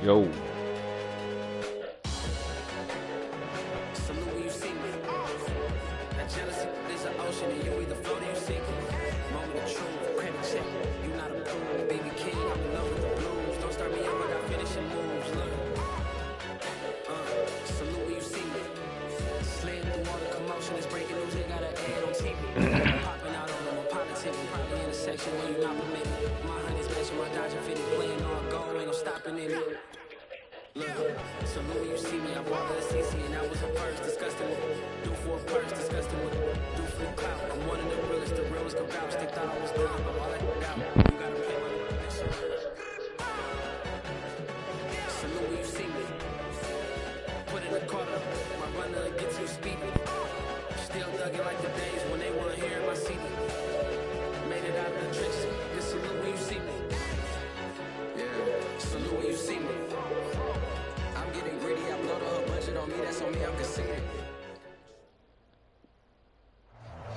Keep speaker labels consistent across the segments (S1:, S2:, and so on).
S1: Yo.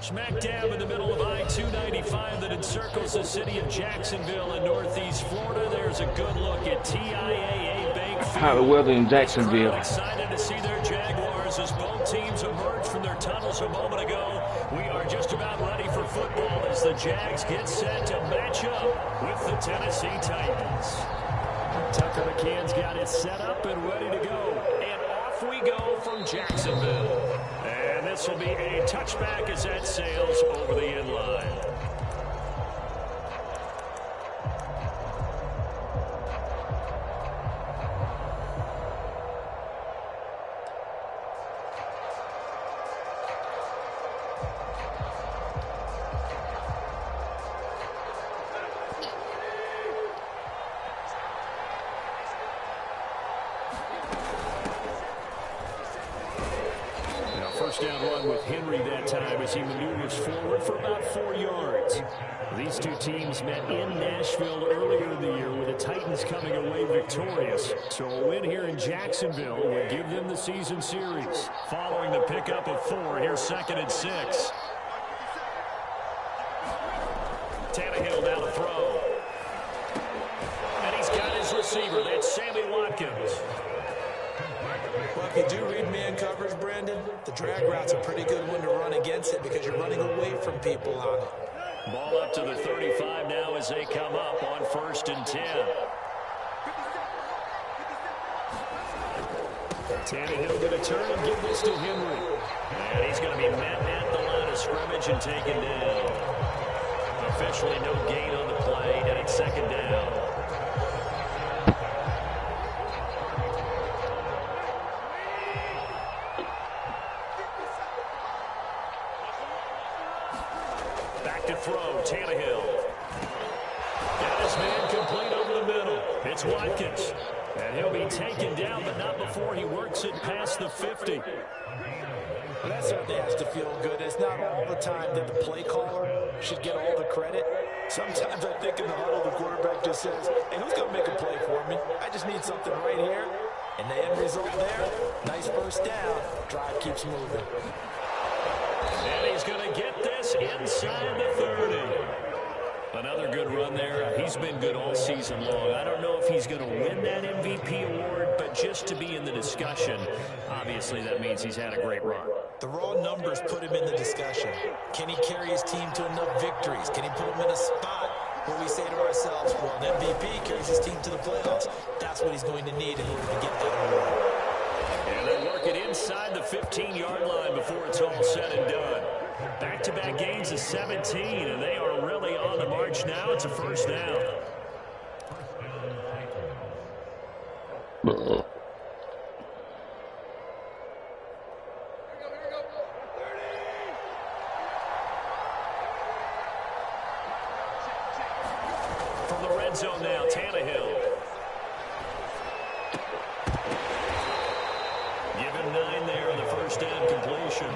S2: Smack dab in the middle of I-295 that encircles the city of Jacksonville in northeast Florida. There's a good look at TIAA Bank Field.
S1: How the weather in Jacksonville.
S2: Excited to see their Jaguars as both teams emerge from their tunnels a moment ago. We are just about ready for football as the Jags get set to match up with the Tennessee Titans. Tucker McCann's got it set up and ready to go. And off we go from Jacksonville. And this will be a touchback as that sails over the end line. First down run with Henry that time as he maneuvers forward for about 4 yards. These two teams met in Nashville earlier in the year with the Titans coming away victorious. So a win here in Jacksonville will give them the season series. Following the pickup of 4, here's 2nd and 6. Tannehill down to throw. And he's got his receiver. That's Sammy Watkins.
S3: Well, if you do read man coverage, Brandon, the drag route's a pretty good one to run against it because you're running away from people on it.
S2: Ball up to the 35 now as they come up on 1st and 10. Tannehill going to turn and give this to Henry. And he's going to be met at the line of scrimmage and taken down. Officially no gain on the play, and it's 2nd down. Throw, Tannehill. Got his man complete over the middle. It's Watkins. And he'll be taken down, but not before he works it past the 50.
S3: Well, that certainly has to feel good. It's not all the time that the play caller should get all the credit. Sometimes I think in the huddle, the quarterback just says, hey, who's going to make a play for me? I just need something right here. And the end result there, nice first down. Drive keeps moving.
S2: And he's going to get this inside the 30. Another good run there. He's been good all season long. I don't know if he's going to win that MVP award, but just to be in the discussion, obviously that means he's had a great run.
S3: The raw numbers put him in the discussion. Can he carry his team to enough victories? Can he put him in a spot where we say to ourselves, well, an MVP carries his team to the playoffs. That's what he's going to need in order to get that award.
S2: And they work it inside the 15-yard line before it's all said and done. Back-to-back gains of 17, and they are really on the march now. It's a 1st down. From the red zone now, Tannehill. Give him 9 there on the 1st down completion.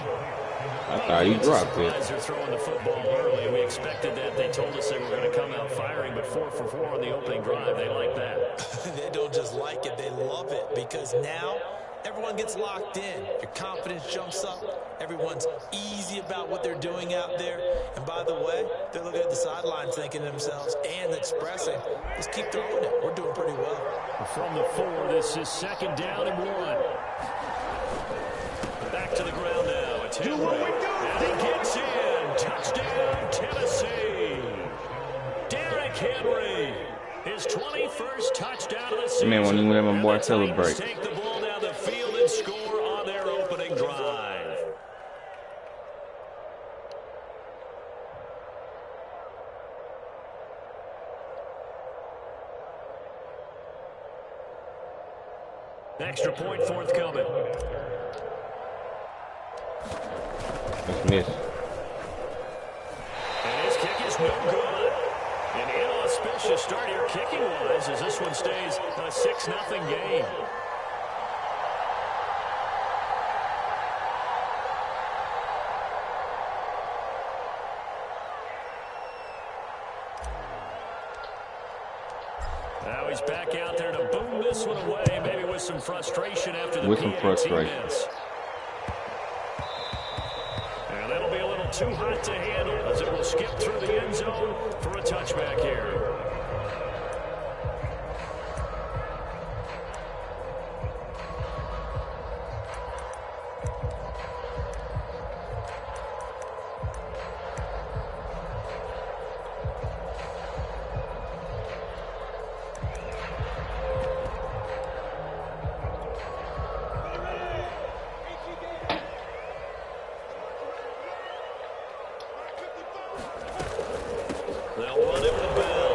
S1: I thought he dropped it.
S2: They're throwing the football early. We expected that. They told us they were going to come out firing, but 4 for 4 on the opening drive. They like that.
S3: They don't just like it. They love it because now everyone gets locked in. Your confidence jumps up. Everyone's easy about what they're doing out there. And by the way, they're looking at the sidelines thinking to themselves and expressing, just keep throwing it. We're doing pretty well.
S2: From the 4, this is 2nd down and 1. Back to the ground now. It's Henry. And he gets in. Touchdown, Tennessee. Derrick Henry. His 21st touchdown of the season.
S1: Man, when you let my boy celebrate.
S2: Take the ball down the field and score on their opening drive. Extra point forthcoming.
S1: That's miss.
S2: And his kick is no good. An inauspicious start here kicking-wise as this one stays a 6-0 game. Now he's back out there to boom this one away, maybe with some frustration after the PAT miss. And that'll be a little too hot to handle as it will skip through the end zone for a touchback here. They'll run him the bell.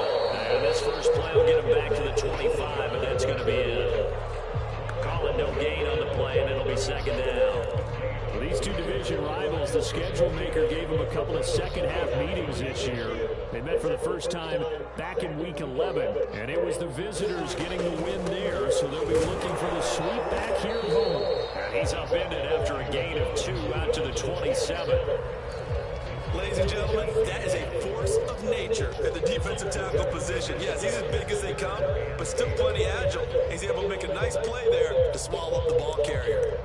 S2: And this first play will get him back to the 25, and that's going to be it. Call it no gain on the play, and it'll be 2nd down. For these two division rivals, the schedule maker gave them a couple of second-half meetings this year. They met for the first time back in Week 11, and it was the visitors getting the win there, so they'll be looking for the sweep back here at home. And he's upended after a gain of 2 out to the 27.
S3: Ladies and gentlemen, that is a force of nature at the defensive tackle position. Yes, he's as big as they come, but still plenty agile. He's able to make a nice play there to swallow up the ball carrier.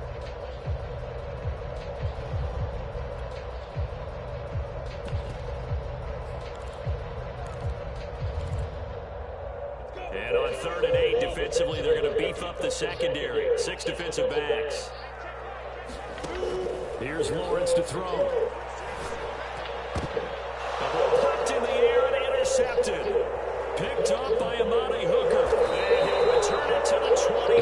S2: And on 3rd and 8, defensively, they're going to beef up the secondary. 6 defensive backs. Here's Lawrence to throw. Popped in the air and intercepted. Picked up by Amani Hooker. And he'll return it to the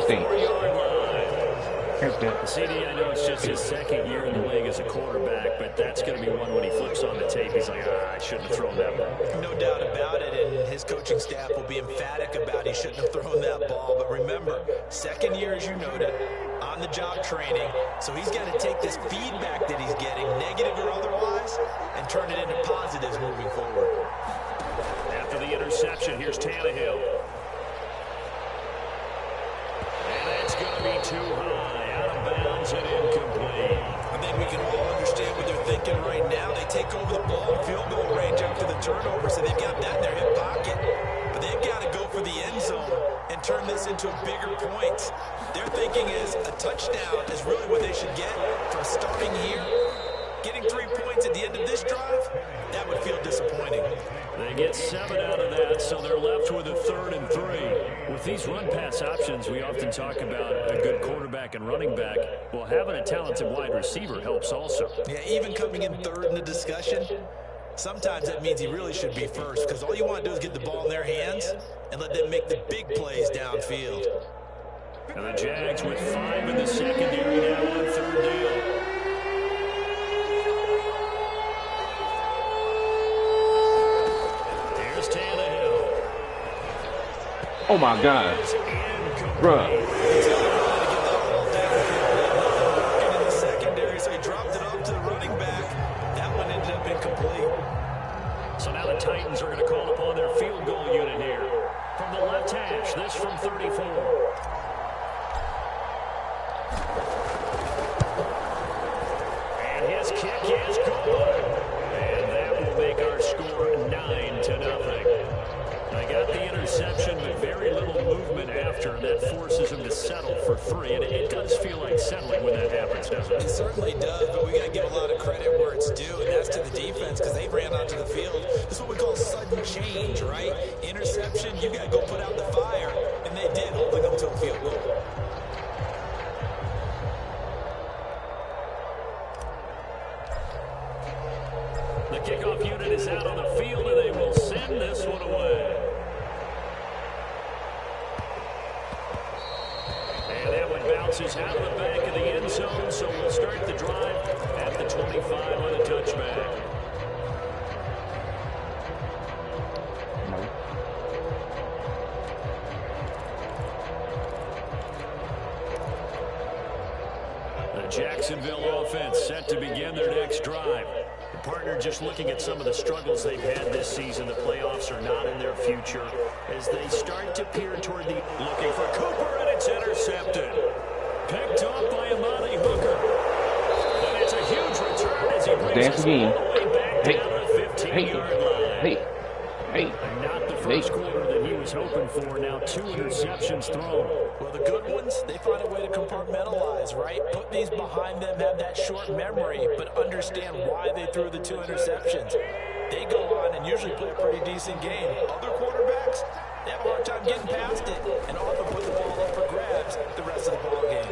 S2: 24-yard line. CD, I know it's just his 2nd year in the league as a quarterback, but that's going to be one when he flips on the tape. He's like, I shouldn't have thrown that ball.
S3: No doubt about it, and his coaching staff will be emphatic about he shouldn't have thrown that ball. But remember, 2nd year, as you noted, on-the-job training, so he's got to take this feedback that he's getting, negative or otherwise, and turn it into positives moving forward.
S2: After the interception, here's Tannehill. And that's going to be too high, out of bounds and incomplete.
S3: I think we can all understand what they're thinking right now. They take over the ball in field goal range after the turnover, so they've got that in their hip pocket. But they've got to go for the end zone and turn this into a bigger point. Their thinking is a touchdown is really what they should get from starting here. Getting 3 points at the end of this drive, that would feel disappointing.
S2: They get 7 out of that, so they're left with a 3rd and 3. With these run-pass options, we often talk about a good quarterback and running back. Well, having a talented wide receiver helps also.
S3: Yeah, even coming in 3rd in the discussion, sometimes that means he really should be first, because all you want to do is get the ball in their hands and let them make the big plays downfield.
S2: And the Jags with 5 in the secondary now on 3rd down. Here's Tannehill.
S1: Oh my God. Bruh.
S3: And in the secondary, so he dropped it off to the running back. That one ended up incomplete.
S2: So now the Titans are going to call upon their field goal unit here. From the left hash, this from 34. And his kick is good. And that will make our score 9-0. They got the interception, but very little movement after, and that forces him to settle for 3. And it does feel doesn't it?
S3: It certainly does, but we got to give a lot of credit where it's due, and that's to the defense because they ran onto the field. This is what we call sudden change, right? Interception, you got to go put out the fire, and they did, holding them to a field goal.
S2: The kickoff unit is out on the field, and they will send this one away. And that one bounces out of the back of the end zone, so we'll start the drive at the 25 on a touchback. The Jacksonville offense set to begin their next drive. The partner just looking at some of the struggles they've had this season. The playoffs are not in their future as they start to peer toward the looking for Cooper, and it's intercepted. Picked up by Amani Hooker. And it's a huge return as he brings us all the way back down the 15-yard line. Not the first quarter that he was hoping for. Now 2 interceptions thrown.
S3: Well, the good ones, they find a way to compartmentalize, right? Put these behind them, have that short memory, but understand why they threw the 2 interceptions. They go on and usually play a pretty decent game. Other quarterbacks, they have a hard time getting past it and often put the ball up for grabs the rest of the ball game.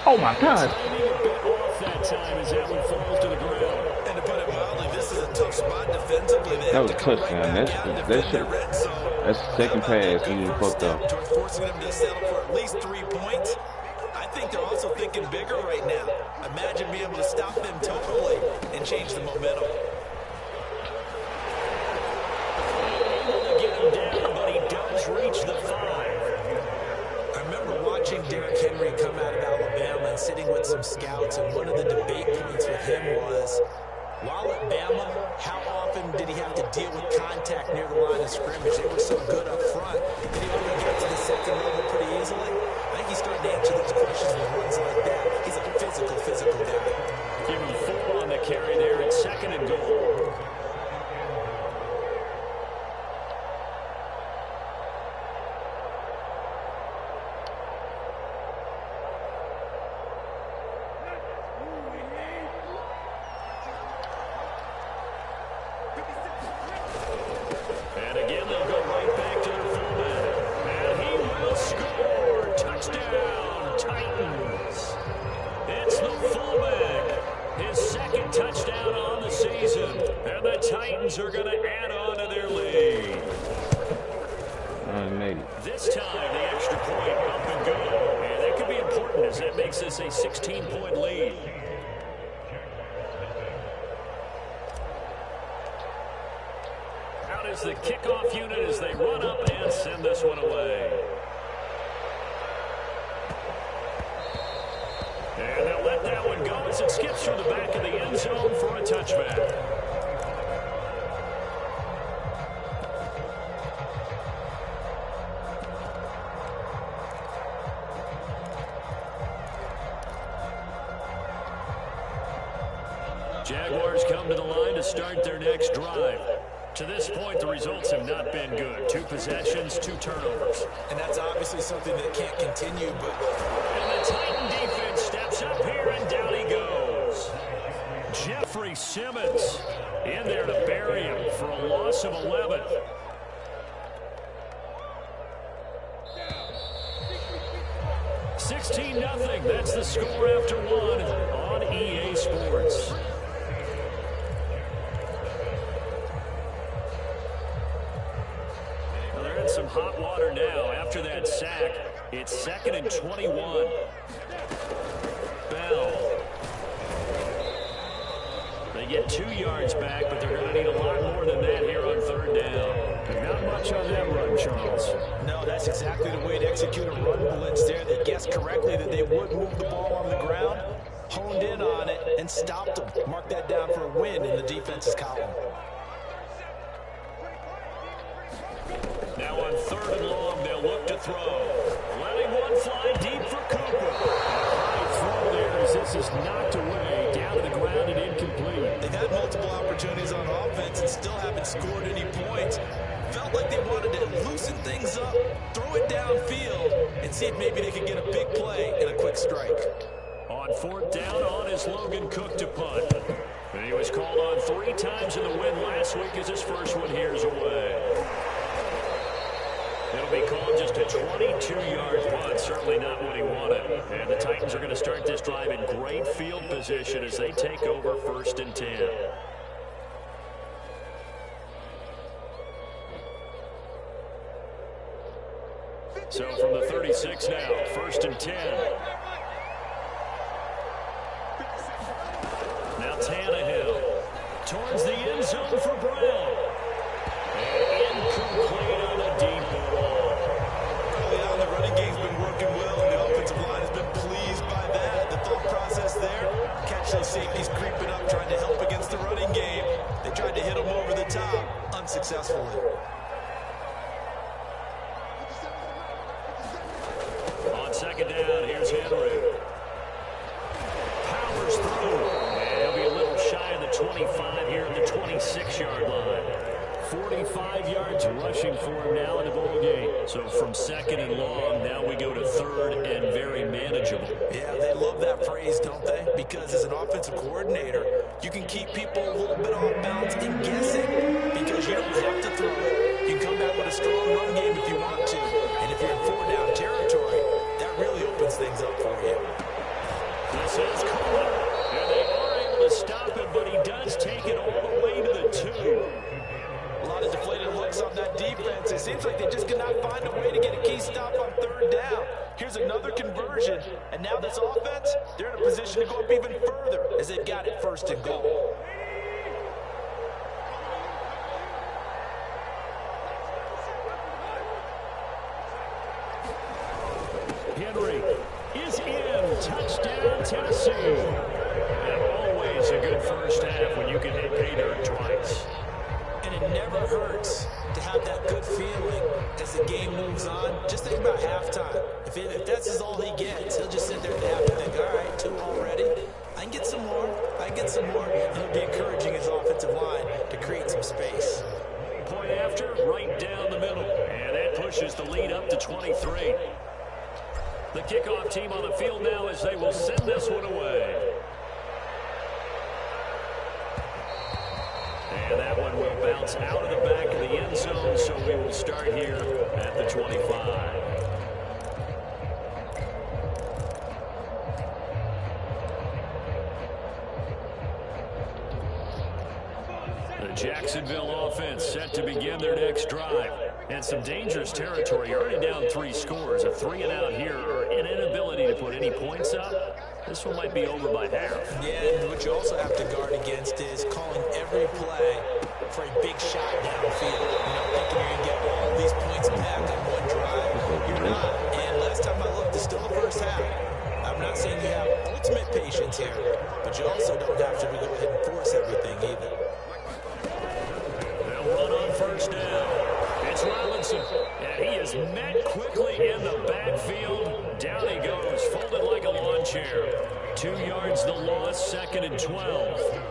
S1: Oh my God!
S2: Timing a bit off that time as that one falls to the ground.
S3: And to put it mildly, this is a tough spot defensively.
S1: That was a touchdown. That's the second pass he fucked up.
S3: Towards forcing them to settle for at least 3 points. I think they're also thinking bigger right now. Imagine being able to stop them totally and change the momentum.
S2: Able to get him down, but he does reach the 5.
S3: I remember watching Derrick Henry come out of Alabama and sitting with some scouts, and one of the debate points with him was, while at Bama, how often did he have to deal with contact near the line of scrimmage? They were so good up front that he only got to the second level pretty easily. I think he's starting to answer those questions with runs like that. He's a physical guy.
S2: Give him 4 on the carry there at 2nd and goal. And again, they'll go right back to their fullback. And he will score. Touchdown, Titans. It's the fullback. His 2nd touchdown on the season. And the Titans are going to add on to their lead. This time, the extra point up and go. And that could be important as that makes this a 16-point lead. Out is the kickoff unit as they run up and send this one away. And they'll let that one go as it skips through the back of the end zone for a touchback. Jaguars come to the line to start their next drive. To this point, the results have not been good. 2 possessions, 2 turnovers.
S3: And that's obviously something that can't continue, but...
S2: And the Titan defense steps up here, and down he goes. Jeffrey Simmons in there to bury him for a loss of 11. $16-0. That's the score after 1 on EA Sports. Some hot water now after that sack. It's 2nd and 21. Bell. They get 2 yards back, but they're going to need a lot more than that here on 3rd down. Not much on that run, Charles.
S3: No, that's exactly the way to execute a run blitz there. They guessed correctly that they would move the ball on the ground, honed in on it, and stopped them. Mark that down for a win in the defense's column.
S2: Now on 3rd and long, they'll look to throw. Letting one fly deep for Cooper. High throw there as this is knocked away, down to the ground and incomplete.
S3: They've had multiple opportunities on offense and still haven't scored any points. Felt like they wanted to loosen things up, throw it downfield, and see if maybe they could get a big play and a quick strike.
S2: On On fourth down, on is Logan Cook to punt. And he was called on 3 times in the win last week as his first one here's away. It'll be called just a 22-yard punt, certainly not what he wanted. And the Titans are going to start this drive in great field position as they take over 1st and 10. So from the 36 now, 1st and 10. Now Tannehill towards the end zone for Brown. And incomplete on a deep ball.
S3: Early on, the running game's been working well, and the offensive line has been pleased by that. The thought process there, catch those safeties creeping up, trying to help against the running game. They tried to hit them over the top, unsuccessfully.
S2: On 2nd down, here's Henry. Powers through. And he'll be a little shy of the 25 here at the 26-yard line. 45 yards rushing for him now in the ball game. So from 2nd and long, now we go to 3rd and very manageable.
S3: Yeah, they love that phrase, don't they? Because as an offensive coordinator, you can keep people a little bit off balance and guessing because you don't have to throw it. You can come back with a strong run game if you want to. And if you're in 4-down territory, that really opens things up for you.
S2: This is Cohen. And they are able to stop him, but he does take it all the way to the 2.
S3: A lot of deflated looks on that defense. It seems like they just cannot find a way to get a key stop on 3rd down. Here's another conversion. And now this offense, they're in a position to go up even further as they've got it 1st and goal.
S2: Henry is in. Touchdown, Tennessee. And always a good first half when you can hit pay dirt twice.
S3: And it never hurts to have that good feeling as the game moves on. Just think about halftime. If that's all he gets, he'll just sit there at the half and think, all right, 2 already. I can get some more. I can get some more. And he'll be encouraging his offensive line to create some space.
S2: Point after, right down the middle. And that pushes the lead up to 23. The kickoff team on the field now as they will send this one away. And that one will bounce out of the back of the end zone, so we will start here at the 25. The Jacksonville offense set to begin their next drive. And some dangerous territory. You're already down 3 scores. A 3-and-out here or an inability to put any points up. This one might be over by half.
S3: Yeah, and what you also have to guard against is calling every play for a big shot downfield. Thinking you're going to get all these points back on one drive. You're not. And last time I looked, it's still the first half. I'm not saying you have ultimate patience here, but you also don't have to go ahead and force everything either.
S2: They'll run on 1st down. It's Robinson, and he is met quickly in the backfield. Down he goes, folded like a lawn chair. 2 yards the loss, 2nd and 12.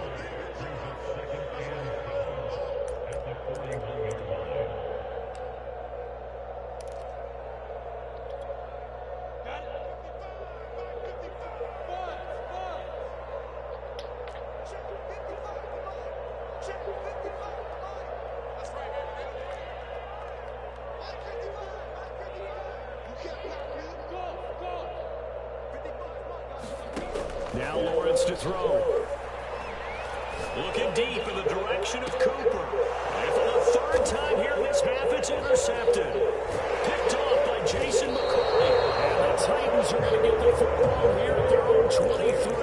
S2: Now Lawrence to throw. Looking deep in the direction of Cooper. And for the 3rd time here in this half, it's intercepted. Picked off by Jason McCourty. And the Titans are going to get the football here at their own 23.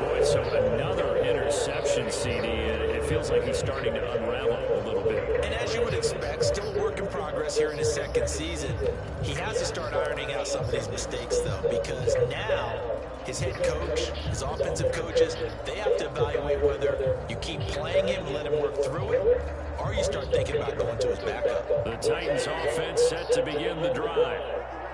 S2: Boy, so another interception, CD. And it feels like he's starting to unravel a little bit.
S3: And as you would expect, still a work in progress here in his 2nd season. He has to start ironing out some of these mistakes, though, because now his head coach, his offensive coaches, they have to evaluate whether you keep playing him and let him work through it, or you start thinking about going to his backup.
S2: The Titans offense set to begin the drive.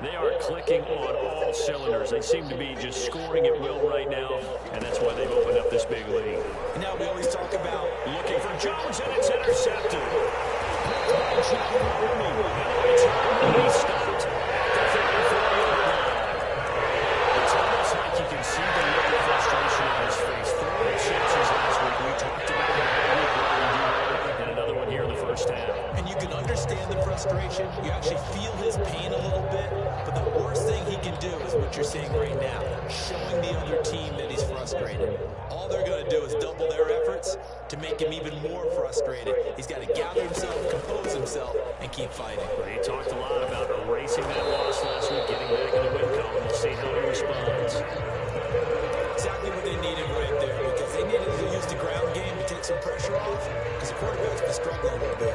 S2: They are clicking on all cylinders. They seem to be just scoring at will right now, and that's why they've opened up this big lead.
S3: And now we always talk about
S2: looking for Jones, and it's intercepted. And he stopped at the 34-yard line. It's almost like you can see the
S3: frustration. You actually feel his pain a little bit. But the worst thing he can do is what you're seeing right now, showing the other team that he's frustrated. All they're going to do is double their efforts to make him even more frustrated. He's got to gather himself, compose himself, and keep fighting.
S2: Well, he talked a lot about erasing that loss last week, getting back in the win column. We'll see how he responds.
S3: Exactly what they needed right there, because they needed to use the ground game to take some pressure off, because the quarterback's been struggling a little bit.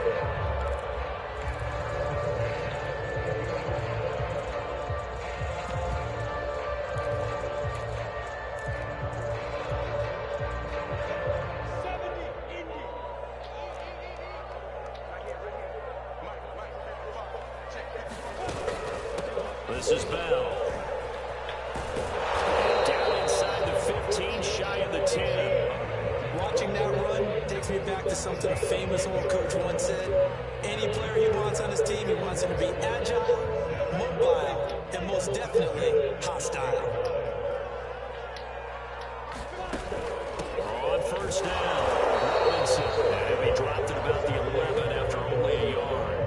S2: This is Bell. Down inside the 15, shy of the 10.
S3: Watching that run takes me back to something a famous old coach once said. Any player he wants on his team, he wants him to be agile, mobile, and most definitely hostile.
S2: On first down, Robinson. And he dropped it about the 11 after only a yard.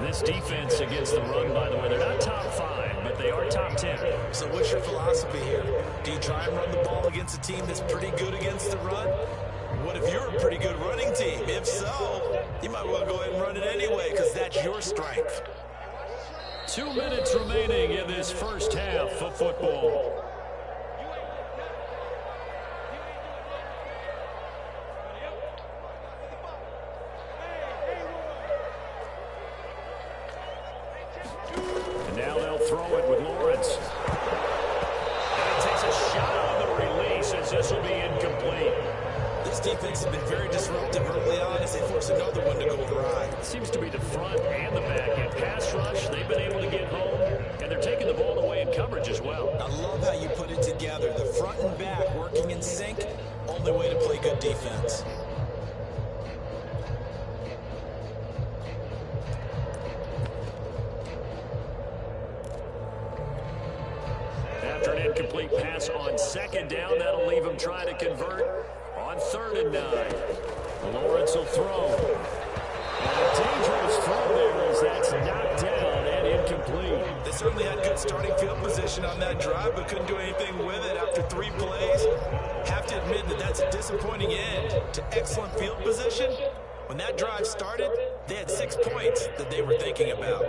S2: This defense against the run, by the way, they're not top 5, but they are top 10.
S3: So what's your philosophy here? Do you try and run the ball against a team that's pretty good against the run? What if you're a pretty good running team? If so, you might want to go ahead and run it anyway, because that's your strength.
S2: 2 minutes remaining in this first half of football. Now they'll throw it with Lawrence. And he takes a shot on the release as this will be incomplete.
S3: This defense has been very disruptive early on as they force another one to go awry.
S2: It seems to be the front and the back end. Pass rush, they've been able to get home, and they're taking the ball away in coverage as well.
S3: I love how you put it together. The front and back working in sync, only way to play good defense.
S2: After an incomplete pass on second down, that'll leave him trying to convert on 3rd and 9. Lawrence will throw. And a dangerous throw there as that's knocked down and incomplete.
S3: They certainly had good starting field position on that drive, but couldn't do anything with it after 3 plays. Have to admit that that's a disappointing end to excellent field position. When that drive started, they had 6 points that they were thinking about.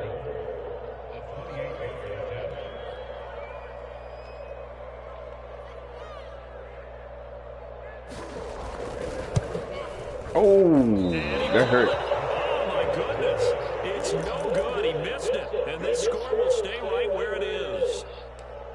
S1: Oh, that hurt.
S2: Oh, my goodness. It's no good. He missed it. And this score will stay right where it is.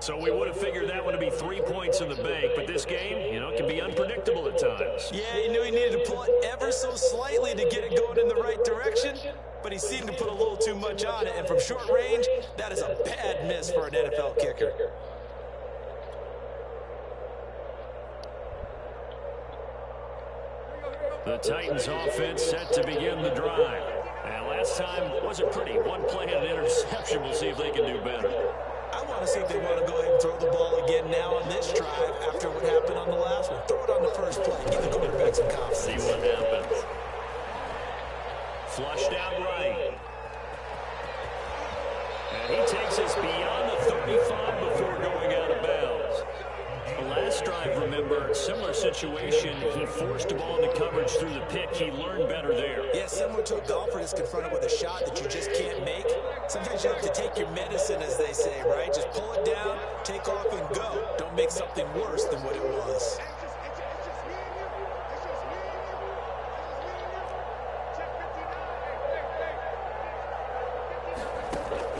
S2: So we would have figured that one to be 3 points in the bank. But this game, you know, can be unpredictable at times.
S3: Yeah, he knew he needed to pull it ever so slightly to get it going in the right direction. But he seemed to put a little too much on it. And from short range, that is a bad miss for an NFL kicker.
S2: The Titans offense set to begin the drive. And last time wasn't pretty. One play and an interception. We'll see if they can do better.
S3: I want to see if they want to go ahead and throw the ball again now on this drive after what happened on the last one. Throw it on the first play. Give the quarterback some confidence.
S2: See what happens. Flushed out right. And he takes us beyond the 35 before going out of bounds. The last drive, remember, similar situation. He forced the ball into coverage through the pick. He learned better there.
S3: Yeah, similar to a golfer that's confronted with a shot that you just can't make. Sometimes you have to take your medicine, as they say, right? Just pull it down, take off, and go. Don't make something worse than what it was.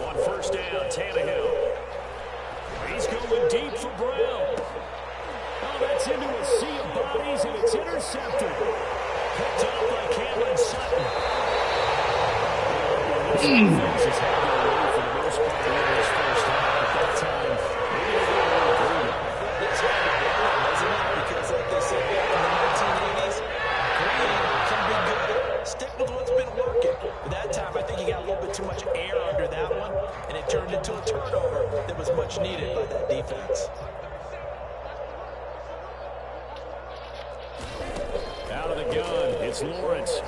S2: On first down, Tannehill. He's going deep for Brown. Oh, that's into a sea of bodies, and it's intercepted. Picked up by Cameron Sutton. This defense has had their way for the most part in this first half. At that time, maybe they got a little greedy.
S3: It's hard to blame them, isn't it? Because like they said back in the 1980s, greed can be good. Stick with what's been working. But that time, I think he got a little bit too much air under that one, and it turned into a turnover that was much needed by that defense.
S2: Out of the gun, it's Lawrence.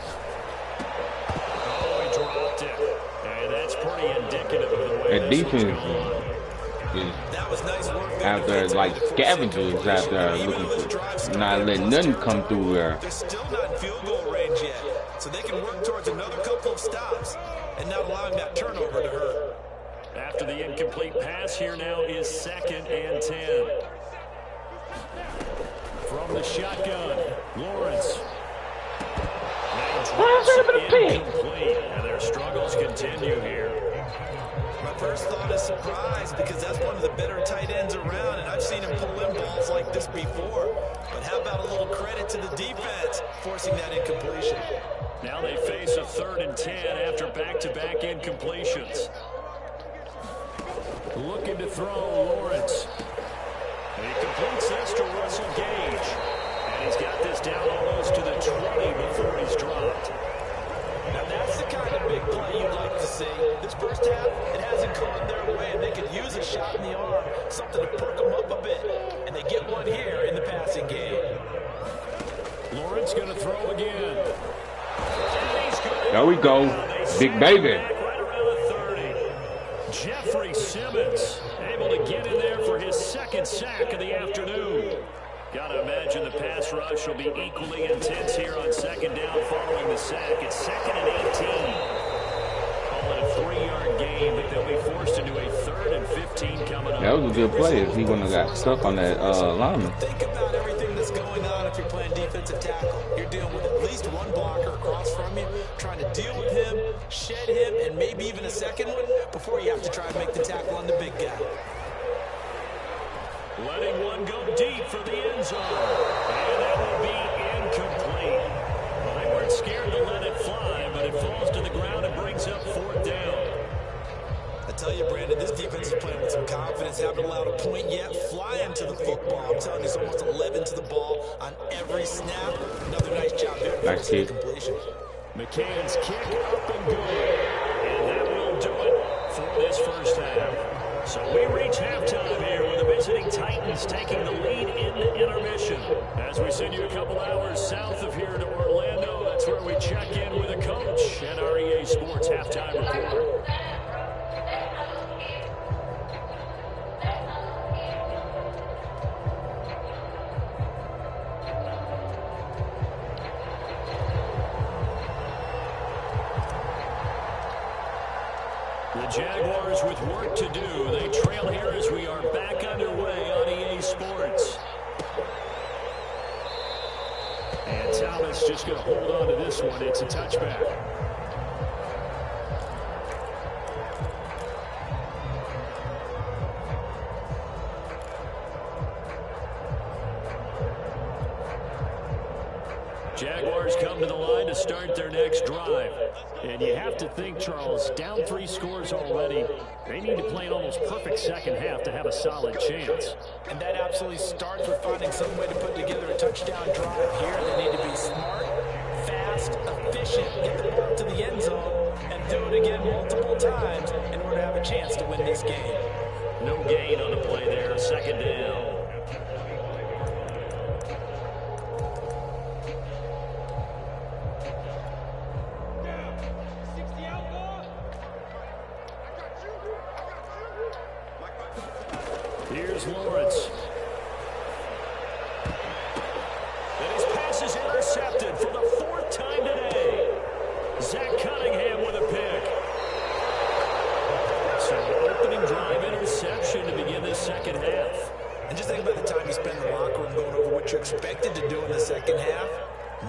S2: Oh, he dropped blocked it. And that's pretty indicative of the way
S1: That
S2: this one's
S1: defense
S2: going.
S3: That was nice work
S1: out there like scavengers out there looking for, not letting nothing come through there.
S3: They're still not in field goal range yet, so they can work towards another couple of stops and not allowing that turnover to hurt.
S2: After the incomplete pass, here now is 2nd and 10. From the shotgun, Lawrence. Incomplete, and their struggles continue here.
S3: My first thought is surprise, because that's one of the better tight ends around, and I've seen him pull in balls like this before. But how about a little credit to the defense forcing that incompletion?
S2: Now they face a 3rd and 10 after back-to-back incompletions. Looking to throw, Lawrence. And he completes this to Russell Gage. And he's got this down almost to the 20 before he's dropped.
S3: Now that's the kind of big play you'd like to see. This first half, it hasn't gone their way, and they could use a shot in the arm, something to perk them up a bit. And they get one here in the passing game.
S2: Lawrence going to throw again.
S1: There we go. Big baby.
S2: Right around the 30. Jeffrey Simmons able to get in there for his 2nd sack of the afternoon. Got to imagine the pass rush will be equally intense here on 2nd down following the sack. It's 2nd and 18. Call it a 3-yard gain, but they'll be forced into a 3rd and 15 coming up.
S1: That was a good play if he wouldn't have got stuck on that lineman.
S3: Think about everything that's going on if you're playing defensive tackle. You're dealing with at least one blocker across from you, trying to deal with him, shed him, and maybe even a second one before you have to try and make the tackle on the big guy.
S2: Letting one go deep for the end zone. And that will be incomplete. Well, they weren't scared to let it fly, but it falls to the ground and brings up 4th down.
S3: I tell you, Brandon, this defense is playing with some confidence. Haven't allowed a point yet. Flying to the football. I'm telling you, it's almost 11 to the ball on every snap. Another nice job there.
S1: Nice kick.
S2: McCann's kick up and good. And that will do it for this first half. So we reach halftime here with the visiting Titans taking the lead in the intermission. As we send you a couple hours south of here to Orlando, that's where we check in with a coach and our EA Sports halftime report. The Jaguars with work to do. They trail here as we are back underway on EA Sports. And Thomas just going to hold on to this one. It's a touchback. Jaguars come to the line to start their next drive. And you have to think, Charles, down 3 scores already. They need to play an almost perfect second half to have a solid chance.
S3: And that absolutely starts with finding some way to put together a touchdown drive here. They need to be smart, fast, efficient, get the ball to the end zone, and do it again multiple times in order to have a chance to win this game.
S2: No gain on the play there, 2nd down. Here's Lawrence. And his pass is intercepted for the 4th time today. Zach Cunningham with a pick. So opening drive interception to begin this second half.
S3: And just think about the time you spend in the locker room going over what you're expected to do in the second half.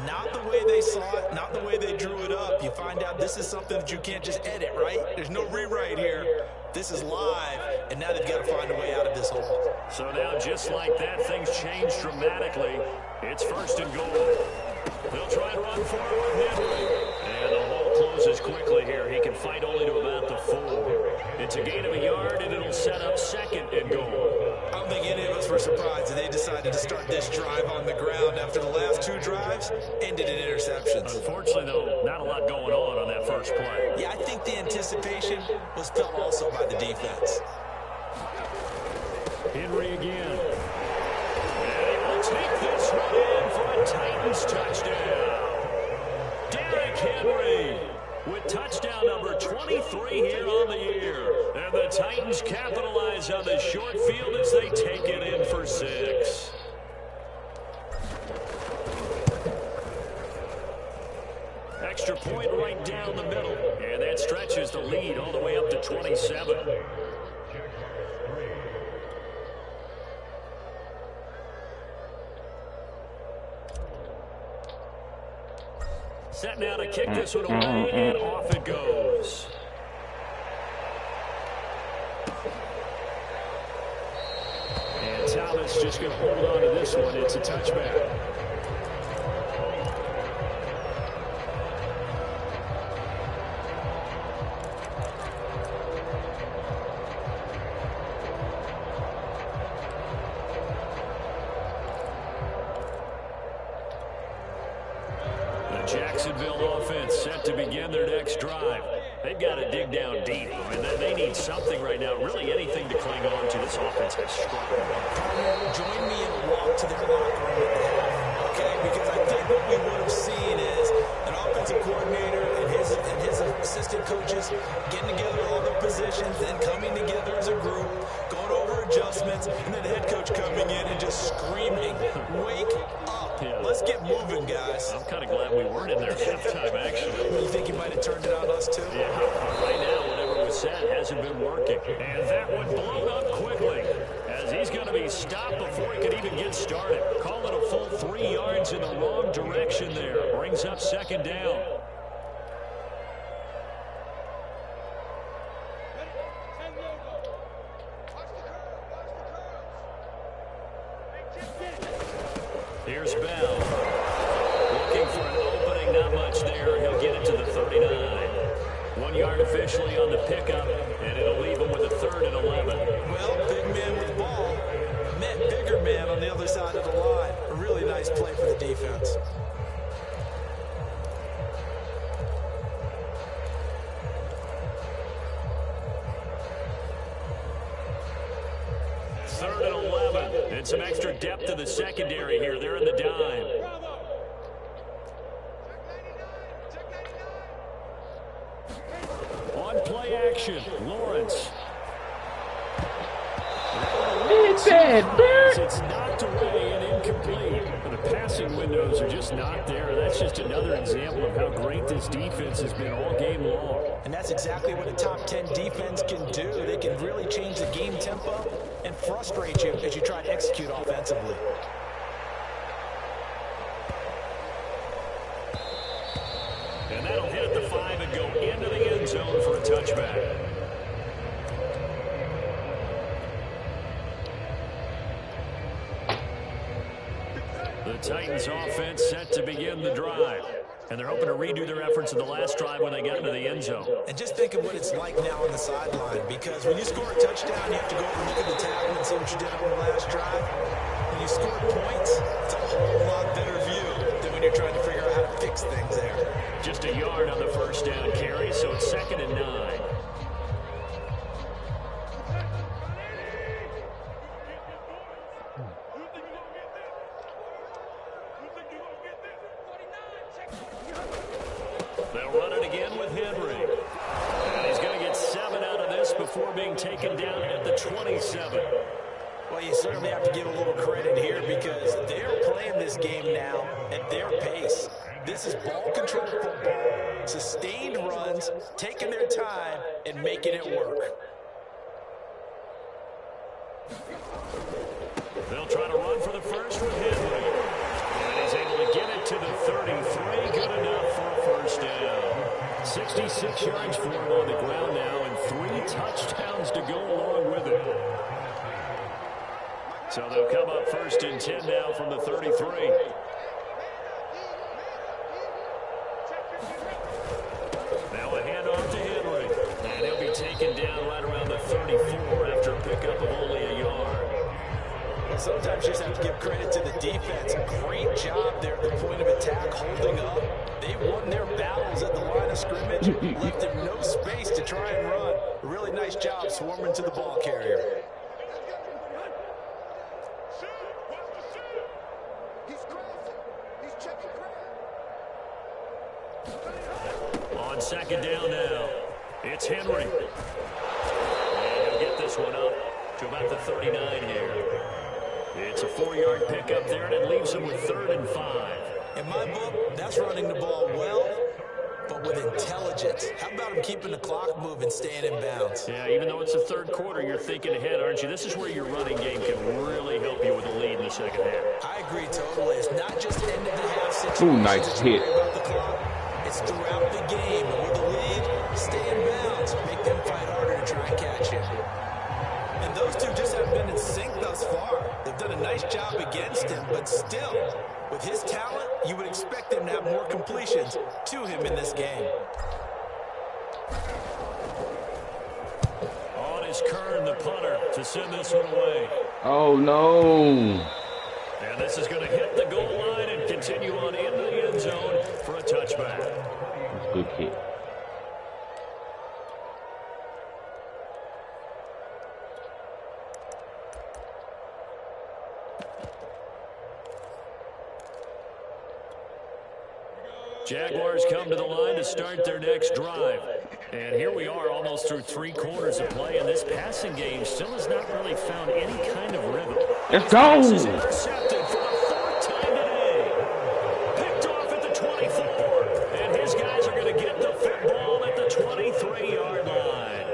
S3: Not the way they saw it, not the way they drew it up. You find out this is something that you can't just edit, right? There's no rewrite here. This is live, and now they've got to find a way out of this hole.
S2: So now, just like that, things change dramatically. It's 1st and goal. They'll try and run forward with Henry. And the hole closes quickly here. He can fight only to about the 4. It's a gain of a yard, and it'll set up 2nd and goal.
S3: I don't think any of us were surprised that they decided to start this drive on the ground after the last 2 drives ended in interceptions.
S2: Unfortunately, though, not a lot going on that first play.
S3: Yeah, I think the anticipation was felt also by the defense.
S2: Henry again. And he will take this one in for a Titans touchdown. Derrick Henry. with touchdown number 23 here on the year. And the Titans capitalize on the short field as they take it in for 6. Extra point right down the middle. And that stretches the lead all the way up to 27. Set now to kick this one away, and off it goes. And Thomas just going to hold on to this one. It's a touchback. Jacksonville offense set to begin their next drive. They've got to dig down deep. I mean, they need something right now, really anything to cling on to. This offense has struggled.
S3: Join me in a walk to their locker room at the half, okay? Because I think what we would have seen is an offensive coordinator and his assistant coaches getting together all their positions and coming together as a group, going over adjustments, and then the head coach coming in and just screaming, "Wake up. Yeah. Let's get moving, guys."
S2: I'm kind of glad we weren't in there at halftime, actually.
S3: You think he might have turned it on us, too?
S2: Yeah, right now, whatever was said hasn't been working. And that one blown up quickly, as he's going to be stopped before he could even get started. Call it a full 3 yards in the wrong direction there. Brings up second down. Here's Bell. Looking for an opening, not much there. He'll get it to the 39. 1 yard officially on the pickup, and it'll leave him with a 3rd and 11.
S3: Well, big man with the ball met bigger man on the other side of the line. A really nice play for the defense.
S2: Third and 11. And some extra depth to the secondary here. They're in the dime. On play action, Lawrence. It's knocked away and incomplete. The passing windows are just not there. That's just another example of how great this defense has been all game long.
S3: And that's exactly what a top 10 defense can do. They can really change the game tempo and frustrate you as you try to execute offensively.
S2: And that'll hit at the 5 and go into the end zone for a touchback. The Titans offense set to begin the drive. And they're hoping to redo their efforts in the last drive when they got into the end zone.
S3: And just think of what it's like now on the sideline, because when you score a touchdown, you have to go over and look at the tackle and see what you did on the last drive. When you score points, it's a whole lot better view than when you're trying to figure out how to fix things there.
S2: Just a yard on the first down carry, so it's 2nd and 9. They'll run it again with Henry. And he's going to get 7 out of this before being taken down at the 27.
S3: Well, you certainly have to give a little credit here because they're playing this game now at their pace. This is ball control football, sustained runs, taking their time, and making it work.
S2: They'll try to run for the first with Henry. And he's able to get it to the 33. Good enough for a first down. 66 yards for him on the ground now and 3 touchdowns to go along with it. So they'll come up 1st and 10 now from the 33. Now a handoff to Henry. And he'll be taken down right around the 34 after a pickup of only a yard.
S3: Well, sometimes you just have to give credit to the defense. Great job there at the point of attack, holding up. They won their battles at the line of scrimmage, left them no space to try and run. A really nice job swarming to the ball carrier.
S2: On second down now, it's Henry. And he'll get this one up to about the 39 here. It's a 4-yard pickup there, and it leaves him with 3rd and 5.
S3: In my book, that's running the ball well, but with intelligence. How about him keeping the clock moving, staying in bounds?
S2: Yeah, even though it's the 3rd quarter, you're thinking ahead, aren't you? This is where your running game can really help you with a lead in the second half.
S3: I agree totally. It's not just end of the half situation.
S1: Ooh, nice hit.
S3: About the clock. It's throughout the game. And with the lead, stay in bounds. Make them fight harder to try and catch him. And those two just haven't been in sync thus far. They've done a nice job against him, but still, with his talent, you would expect him to have more completions to him in this game.
S2: On is Kern, the punter, to send this one away.
S1: Oh, no.
S2: And this is going to hit the goal line and continue on into the end zone for a touchback.
S1: That's a good kick.
S2: Jaguars come to the line to start their next drive. And here we are almost through 3 quarters of play, and this passing game still has not really found any kind of rhythm.
S1: Let's go!
S2: This is intercepted for the 4th time today. Picked off at the 24, and his guys are going to get the football at the 23-yard line.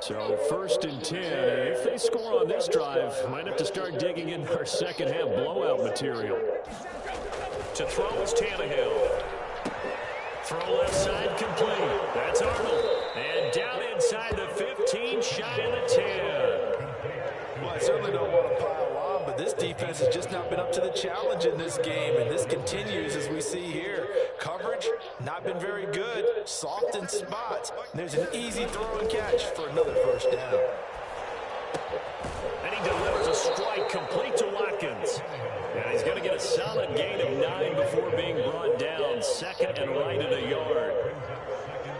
S2: So 1st and 10. If they score on this drive, might have to start digging in our second half blowout material. To throw is Tannehill. Throw left side complete. That's Arnold. And down inside the 15, shy of the 10.
S3: Well, I certainly don't want to pile on, but this defense has just not been up to the challenge in this game, and this continues as we see here. Coverage, not been very good. Soft in spots. There's an easy throw and catch for another 1st down.
S2: And he delivers a strike complete to Watkins. And he's going to get a solid gain of 9 before being brought down. 2nd and right at a yard.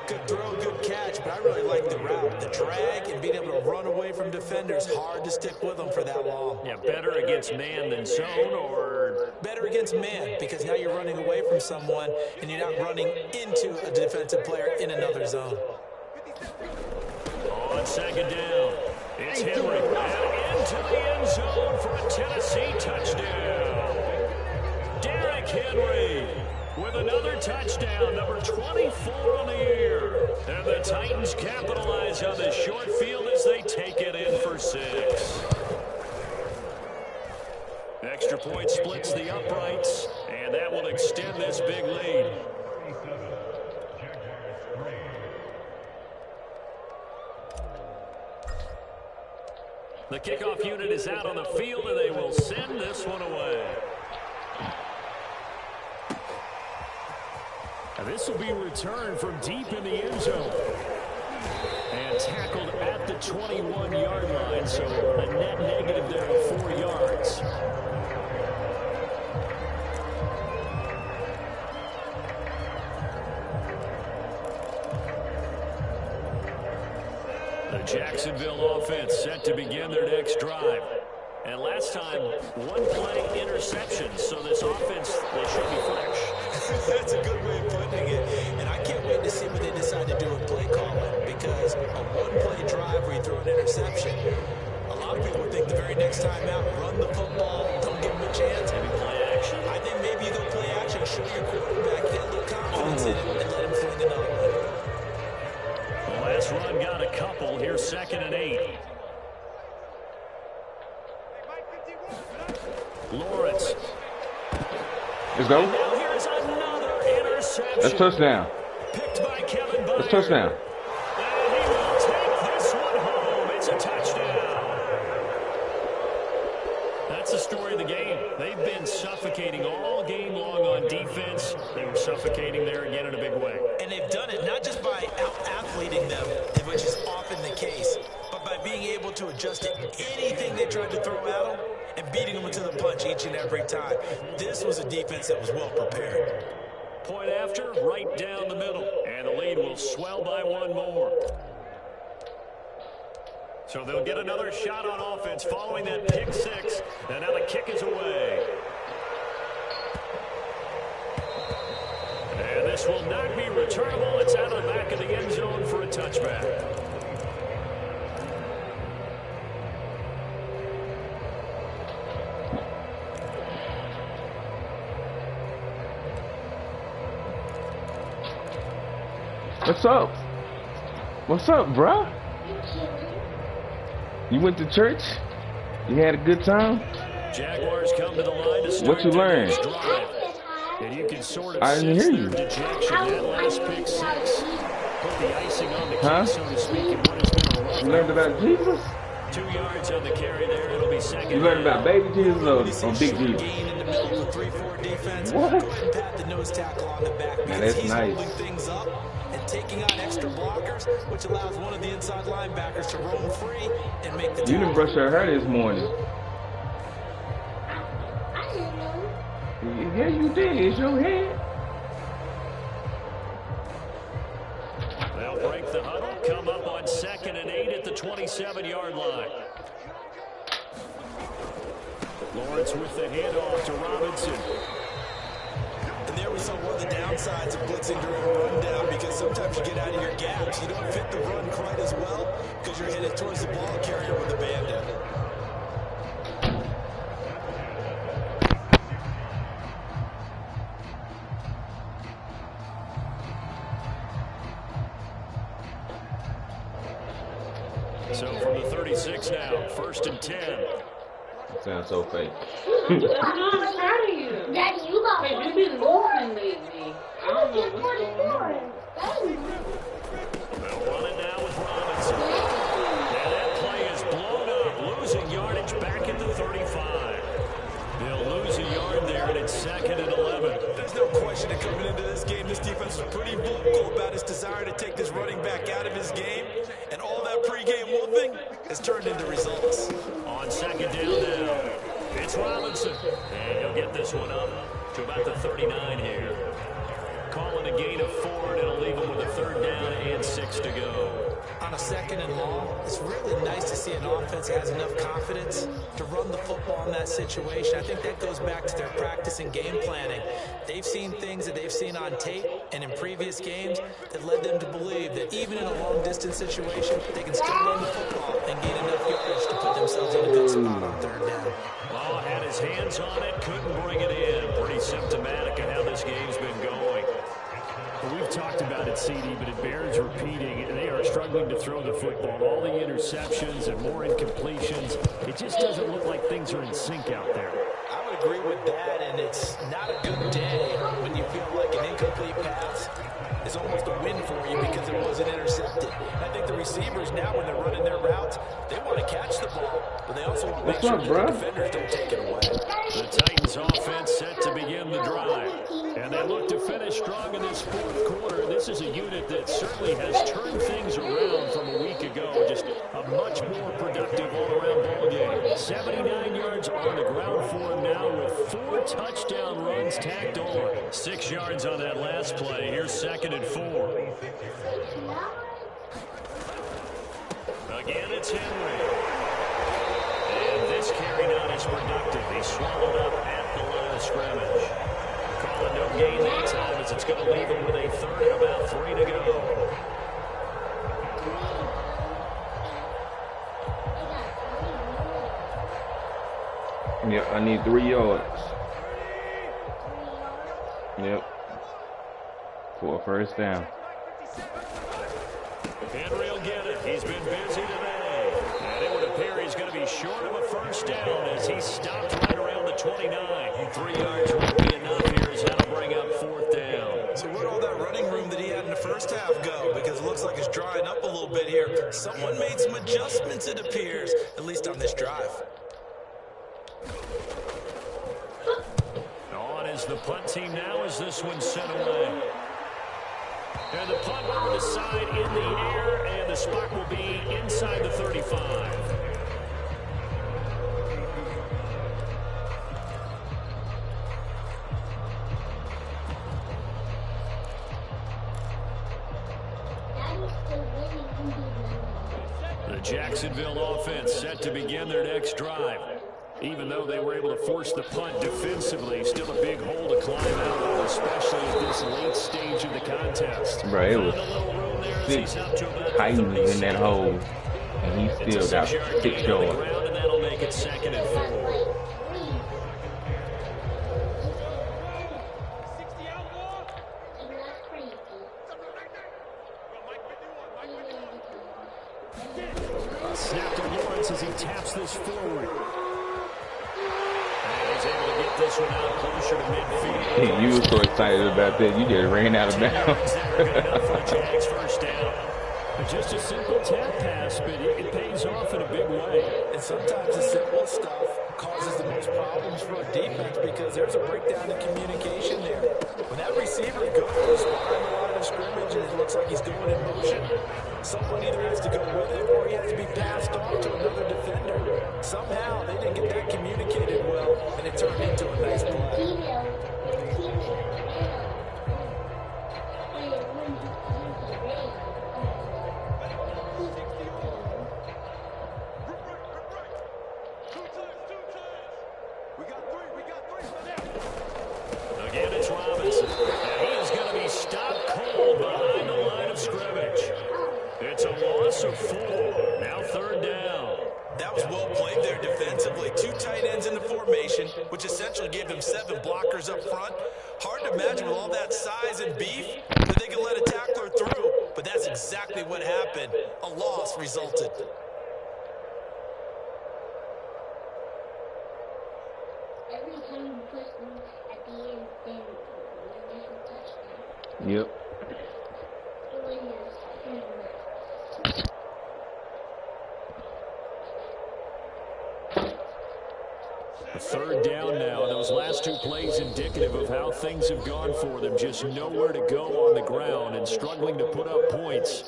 S3: Good throw, good catch, but I really like the route. The drag and being able to run away from defenders, hard to stick with them for that long.
S2: Yeah, better against man than zone, or
S3: better against man, because now you're running away from someone and you're not running into a defensive player in another zone.
S2: On second down, it's Henry. And into the end zone for a Tennessee touchdown. Derrick Henry with another touchdown, number 24 on the year. And the Titans capitalize on this short field as they take it in for 6. Extra point splits the uprights, and that will extend this big lead. The kickoff unit is out on the field, and they will send this one away. And this will be returned from deep in the end zone. And tackled at the 21-yard line, so a net negative there of 4 yards. The Jacksonville offense set to begin their next drive. And last time, 1-play interception, so this offense, they should be fresh.
S3: That's a good way of putting it. And I can't wait to see what they decide to do with play calling, because a 1-play drive where you throw an interception, a lot of people would think the very next time out, run the football, don't give them a chance.
S2: Maybe play action.
S3: I think maybe you go play action, show your quarterback, get a little confidence in him, and let him fling another one.
S2: The last run got a couple. Here's 2nd and 8. Lawrence.
S1: Let's go.
S2: Now here's another interception.
S1: That's touchdown.
S2: Picked by Kevin Byard.
S1: That's touchdown.
S2: And he will take this one home. It's a touchdown. That's the story of the game. They've been suffocating all game long on defense. They were suffocating there again in a big way.
S3: And they've done it not just by out-athleting them, which is often the case, but by being able to adjust to anything they tried to throw at them and beating them into the punch each and every time. This was a defense that was well prepared.
S2: Point after, right down the middle. And the lead will swell by 1 more. So they'll get another shot on offense following that pick six. And now the kick is away. And this will not be returnable. It's out of the back of the end zone for a touchback.
S1: What's up? What's up, bruh? You went to church? You had a good time?
S2: Jaguars come to the line to start.
S1: What you learned?
S2: And you can sort of
S1: I didn't hear you.
S2: dejection. That last pick six put the icing on the cake, so to speak. And what has been a rough
S1: You learned about Jesus?
S2: 2 yards on the carry there. It'll be second.
S1: You learned about baby Jesus or big Jesus?
S3: Gain in the middle of the 3-4 defense.
S1: What?
S3: Go ahead and pat the nose tackle on the back because
S1: that's
S3: he's
S1: nice.
S3: holding things up and taking on extra blockers, which allows one of the inside linebackers to roam free and make the
S1: You didn't brush your hair this morning. Yeah, you did. It's your head.
S2: They'll break the huddle, come up on 2nd and 8 at the 27-yard line. Lawrence with the handoff to Robinson.
S3: And there we saw one of the downsides of blitzing during a run down, because sometimes you get out of your gaps. You don't fit the run quite as well because you're headed towards the ball carrier with a bandit.
S2: So from the 36 now, 1st and 10.
S1: That sounds so fake.
S4: I'm proud of you.
S5: Daddy, you got
S4: Hey, you've been moving lately. I don't know what's going on.
S2: They'll run it now with Robinson. And that play is blown up, losing yardage back at the 35. They'll lose a yard there, and it's 2nd and 11.
S3: There's no question that coming into this game, this defense was pretty vocal about his desire to take this running back out of his game. And all that pregame wolfing has turned into results.
S2: On 2nd down now, it's Robinson. And he'll get this one up to about the 39 here. Calling a gain of 4, and it'll leave him with a 3rd down and 6 to go.
S3: On a 2nd and long, it's really nice to see an offense that has enough confidence to run the football in that situation. I think that goes back to their practice and game planning. They've seen things that they've seen on tape and in previous games that led them to believe that even in a long-distance situation, they can still run the football and gain enough yardage to put themselves in a good spot on 3rd down.
S2: Ball had his hands on it, couldn't bring it in. Pretty symptomatic of how this game's been going.
S6: Well, we've talked about it, CD, but it bears repeating. They are struggling to throw the football. All the interceptions and more incompletions. It just doesn't look like things are in sync out there.
S3: I would agree with that, and it's not a good day when you feel like an incomplete pass is almost a win for you because it wasn't intercepted. And I think the receivers now, when they're running their routes, they want to catch the ball, but they also want to make sure that the defenders don't take it away.
S2: The Titans offense set to begin the drive. And they look to finish strong in this 4th quarter. This is a unit that certainly has turned things around from a week ago. Just a much more productive all-around ball game. 79 yards on the ground for him now with 4 touchdown runs tacked on. 6 yards on that last play. Here's 2nd and 4. Again, it's Henry. And this carry not as productive. He swallowed up at the line of scrimmage. Calling no gain that time as it's going to leave him with a 3rd and about 3 to go.
S1: Yeah, I need 3 yards. Yep. For a 1st down.
S2: Henry will get it. He's been busy today. And it would appear he's going to be short of a 1st down as he stopped right around the 29. 3 yards won't be enough here as that'll bring up 4th down.
S3: So where'd all that running room that he had in the 1st half go? Because it looks like it's drying up a little bit here. Someone made some adjustments, it appears, at least on this drive.
S2: On is the punt team now as this one's sent away. And the punt over the side in the air, and the spot will be inside the 35. The
S6: Jacksonville offense set to begin their next drive. Even though they were able to force the punt defensively, still a big hole to climb out of, especially at this late stage of the contest.
S1: Bro, it was 6 Titans in that hole, and he still got 6 yards.
S6: And that'll make it 2nd and 4. Snap to Lawrence as he taps this forward. And he's able to get this one out closer to midfield.
S1: You were so excited about that, you just ran out of bounds.
S6: Jags first down. Just a simple tap pass, but it pays off in a big way.
S3: And sometimes the simple stuff causes the most problems for a defense because there's a breakdown in communication there. When that receiver goes behind the line of scrimmage and it looks like he's going in motion, someone either has to go with it or he has to be passed off to another defender. Somehow they didn't get that communicated well, and it turned into a nice play.
S6: Again, it's Robinson. And he is going to be stopped cold behind the line of scrimmage. It's a loss of 4. Now 3rd down.
S3: That was well played there defensively. 2 tight ends in the formation, which essentially gave them 7 blockers up front. Hard to imagine with all that size and beef that they could let a tackler through. But that's exactly what happened. A loss resulted.
S5: Every time you push them at the end, then there's a touchdown.
S1: Yep.
S6: A 3rd down now. Those last 2 plays indicative of how things have gone for them. Just nowhere to go on the ground and struggling to put up points.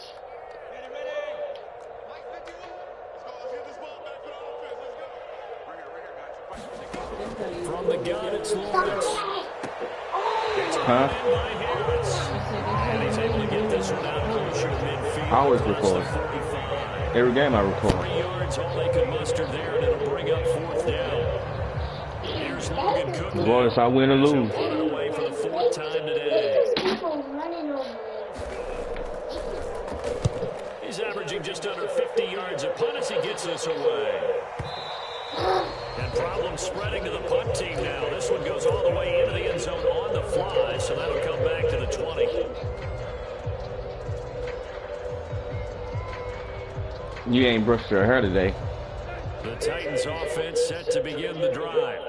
S6: From the gun, it's Lawrence.
S1: Huh?
S6: And he's able to get this one out closer to midfield.
S1: I always record. Every game I record.
S6: 3 yards, all they could muster there, and it'll bring up 4th down. Here's Logan Cook.
S1: Regardless, I win or lose.
S6: Put it away for the 4th time today. He's averaging just under 50 yards a punt as he gets this away. And problems spreading to the punt team now. This one goes all the way into the end zone on the fly, so that'll come back to the 20.
S1: You ain't brushed your hair today.
S6: The Titans offense set to begin the drive.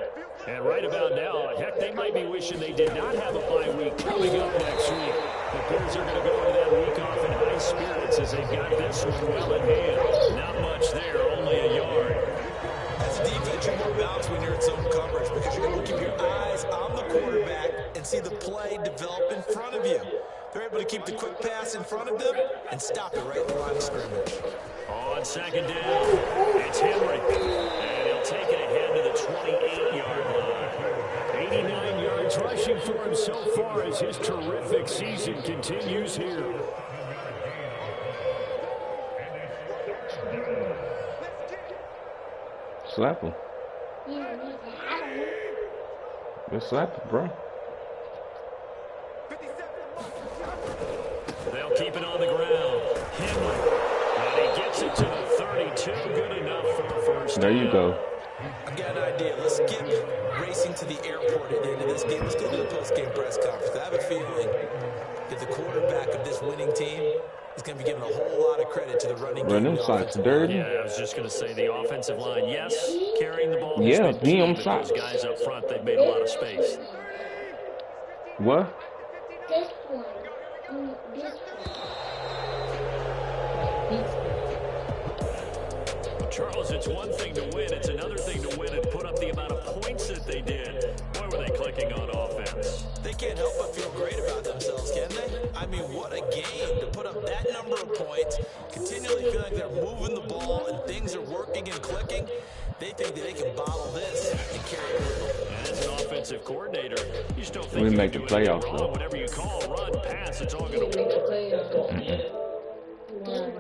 S6: And right about now, heck, they might be wishing they did not have a bye week coming up next week. The Bears are going to go into that week off in high spirits as they've got this one well in hand. Not much there, only a yard.
S3: As a defense, you're more balanced when you're in zone coverage because you're going to keep your eyes on the quarterback and see the play develop in front of you. They're able to keep the quick pass in front of them and stop it right in the line of scrimmage.
S6: On 2nd down, it's Henry. And he'll take it ahead to the 28-yard line. 89 yards rushing for him so far as his terrific season continues here.
S1: Slap him. Just slap him, bro.
S6: They'll keep it on the ground. Henry. And he gets it to the 32. Good enough for a first down.
S1: There you go.
S3: I've got an idea. Let's skip racing to the airport at the end of this game. Let's go to the post-game press conference. I have a feeling that the quarterback of this winning team is going to be given a whole lot of credit to the running game.
S1: Them socks dirty.
S6: Yeah, I was just going to say the offensive line, yes, carrying the ball.
S1: Yeah, them socks.
S6: Those guys up front, they've made a lot of space.
S1: What?
S5: This one. This one.
S6: Charles, it's one thing to win. It's another thing to win and put up the amount of points that they did. Boy, were they clicking on offense.
S3: They can't help but feel great about themselves, can they? I mean, what a game to put up that number of points, continually feeling like they're moving the ball and things are working and clicking. They think that they can bottle this and carry it with them.
S6: And as an offensive coordinator, you just don't think
S1: We
S6: you
S1: make
S6: can
S1: the
S6: do anything
S1: playoffs,
S6: wrong.
S1: though.
S6: Whatever you call, run, pass, it's all going to
S4: Make the
S6: work.
S4: playoffs. Why?